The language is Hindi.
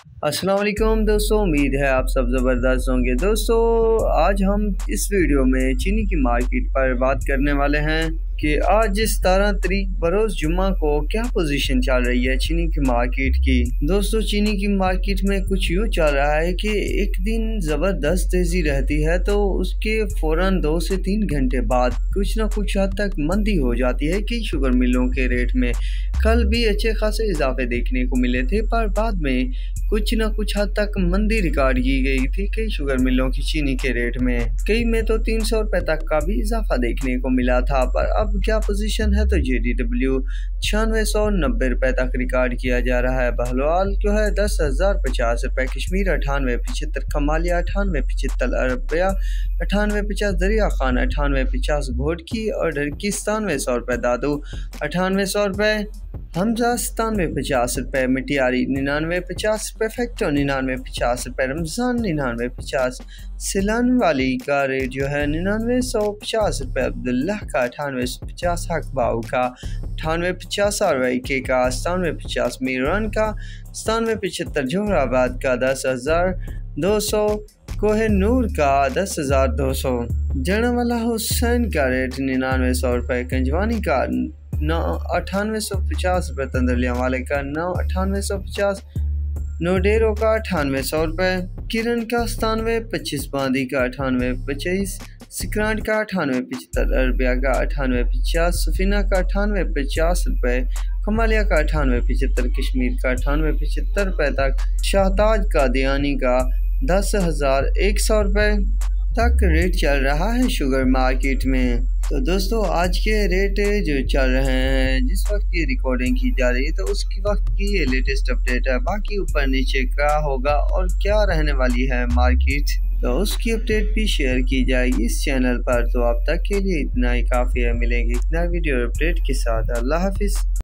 अस्सलाम वालेकुम दोस्तों, उम्मीद है आप सब ज़बरदस्त होंगे। दोस्तों आज हम इस वीडियो में चीनी की मार्केट पर बात करने वाले हैं कि आज 17 तारीख बरोज़ जुम्मा को क्या पोजीशन चल रही है चीनी की मार्केट की। दोस्तों चीनी की मार्केट में कुछ यूँ चल रहा है कि एक दिन ज़बरदस्त तेज़ी रहती है तो उसके फ़ौरन 2 से 3 घंटे बाद कुछ ना कुछ हद तक मंदी हो जाती है कि शुगर मिलों के रेट में। कल भी अच्छे खासे इजाफे देखने को मिले थे, पर बाद में कुछ न कुछ हद तक मंदी रिकॉर्ड की गई थी कई शुगर मिलों की चीनी के रेट में। कई में तो 300 रुपये तक का भी इजाफा देखने को मिला था। पर अब क्या पोजीशन है तो JDW 9690 रुपये तक रिकॉर्ड किया जा रहा है। बहलवाल जो है 10,050 रुपये, कश्मीर 9875, कमालिया 9875, अरबिया 9850, दरिया खान 9850, घोटकी और ढरकी 9700 रुपये, दादू 9800 रुपये, हमजा 9750 रुपये, मिटियारी 9950 रुपये, फैक्टो 9950 रुपये, रमज़ान 9950, सिलन वाली का रेट जो है 9950 रुपये, अब्दुल्ला का 9850, हक बाऊ का 9850, RYK का 9750, मीरान का 9775, जोहराबाद का 10,200, कोहिनूर का 10,200, जड़ावाला हुसैन का रेट 9900 रुपये, कंजवानी का 9850 रुपये, तंदरलिया वाले का 9850, नोडेरो का 9800 रुपये, किरण का 9725, बांदी का 9825, सिक्रांट का 9875, अरबिया का 9850, सफीना का 9850 रुपये, कमालिया का 9875, कश्मीर का 9875 रुपये तक, शाहताज का दियानी का 10,100 रुपये तक रेट चल रहा है शुगर मार्केट में। तो दोस्तों आज के रेट जो चल रहे हैं, जिस वक्त की रिकॉर्डिंग की जा रही है तो उसकी वक्त की ये लेटेस्ट अपडेट है। बाकी ऊपर नीचे क्या होगा और क्या रहने वाली है मार्केट, तो उसकी अपडेट भी शेयर की जाएगी इस चैनल पर। तो अब तक के लिए इतना ही काफ़ी है, मिलेंगे इतना वीडियो अपडेट के साथ। अल्लाह हाफिज़।